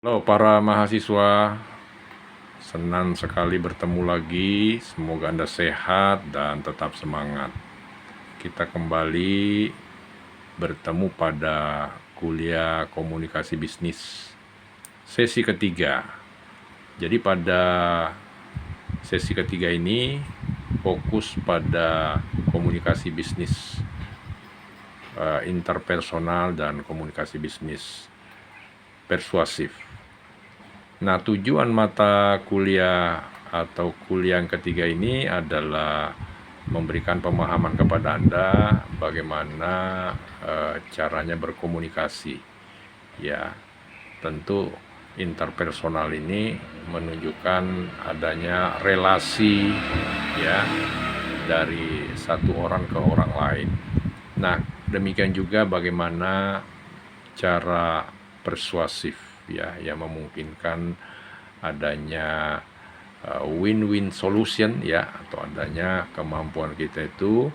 Halo para mahasiswa, senang sekali bertemu lagi. Semoga Anda sehat dan tetap semangat. Kita kembali bertemu pada kuliah komunikasi bisnis sesi ketiga. Jadi pada sesi ketiga ini fokus pada komunikasi bisnis interpersonal dan komunikasi bisnis persuasif. Nah, tujuan mata kuliah atau kuliah yang ketiga ini adalah memberikan pemahaman kepada Anda bagaimana caranya berkomunikasi. Ya, tentu interpersonal ini menunjukkan adanya relasi ya dari satu orang ke orang lain. Nah, demikian juga bagaimana cara persuasif ya yang memungkinkan adanya win-win solution ya, atau adanya kemampuan kita itu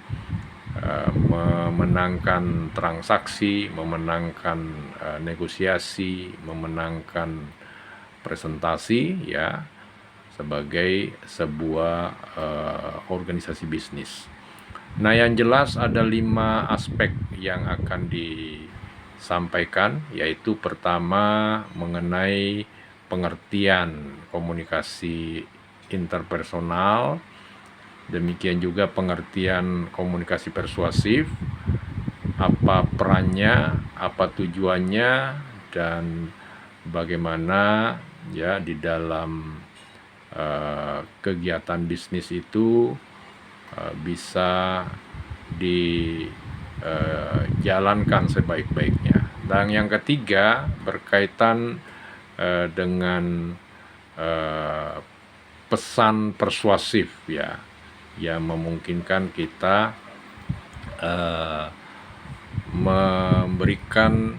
memenangkan transaksi, memenangkan negosiasi, memenangkan presentasi ya sebagai sebuah organisasi bisnis. Nah, yang jelas ada 5 aspek yang akan disampaikan, yaitu pertama mengenai pengertian komunikasi interpersonal, demikian juga pengertian komunikasi persuasif, apa perannya, apa tujuannya, dan bagaimana ya di dalam kegiatan bisnis itu bisa dijalankan sebaik-baiknya. Dan yang ketiga berkaitan dengan pesan persuasif ya, yang memungkinkan kita memberikan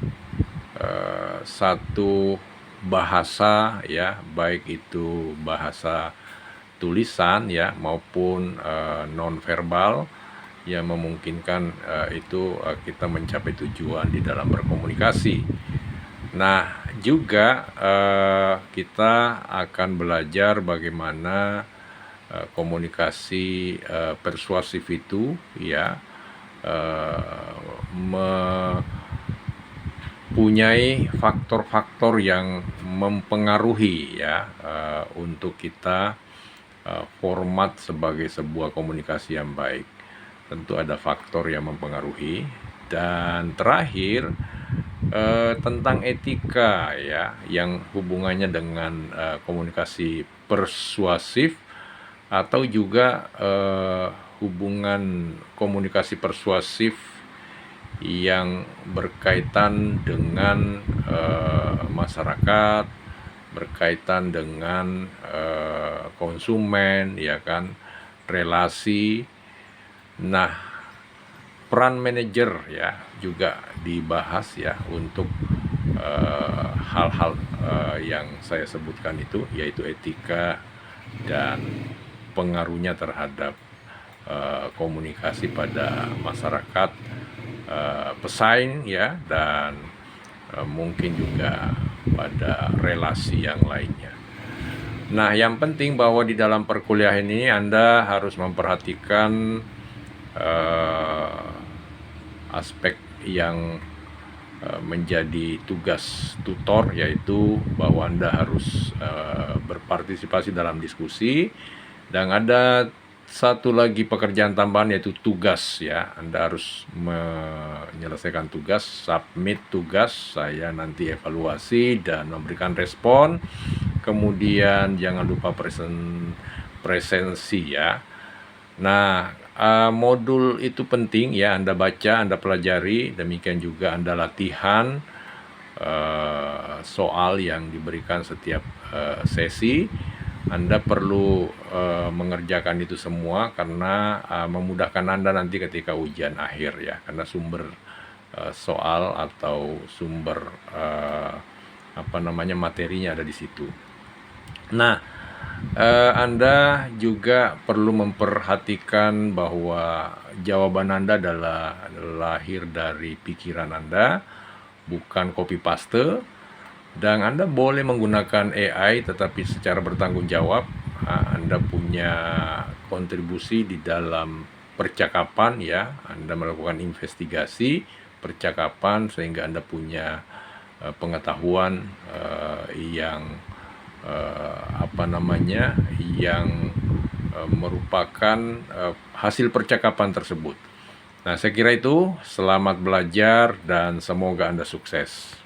satu bahasa ya, baik itu bahasa tulisan ya maupun nonverbal yang memungkinkan kita mencapai tujuan di dalam berkomunikasi. Nah, juga kita akan belajar bagaimana komunikasi persuasif itu ya mempunyai faktor-faktor yang mempengaruhi ya untuk kita format sebagai sebuah komunikasi yang baik. Tentu ada faktor yang mempengaruhi. Dan terakhir tentang etika ya, yang hubungannya dengan komunikasi persuasif, atau juga hubungan komunikasi persuasif yang berkaitan dengan masyarakat, berkaitan dengan konsumen ya kan, relasi. Nah, peran manajer ya juga dibahas ya untuk hal-hal yang saya sebutkan itu, yaitu etika dan pengaruhnya terhadap komunikasi pada masyarakat, pesaing ya, dan mungkin juga pada relasi yang lainnya. Nah, yang penting bahwa di dalam perkuliahan ini Anda harus memperhatikan aspek yang menjadi tugas tutor, yaitu bahwa Anda harus berpartisipasi dalam diskusi, dan ada satu lagi pekerjaan tambahan yaitu tugas ya. Anda harus menyelesaikan tugas, submit tugas, saya nanti evaluasi dan memberikan respon. Kemudian jangan lupa presensi ya. Nah, modul itu penting ya, Anda baca, Anda pelajari, demikian juga Anda latihan soal yang diberikan setiap sesi. Anda perlu mengerjakan itu semua karena memudahkan Anda nanti ketika ujian akhir ya, karena sumber soal atau sumber materinya ada di situ. Nah, Anda juga perlu memperhatikan bahwa jawaban Anda adalah lahir dari pikiran Anda, bukan copy paste. Dan Anda boleh menggunakan AI tetapi secara bertanggung jawab. Anda punya kontribusi di dalam percakapan ya, Anda melakukan investigasi percakapan sehingga Anda punya pengetahuan yang yang merupakan hasil percakapan tersebut. Nah, saya kira itu. Selamat belajar dan semoga Anda sukses.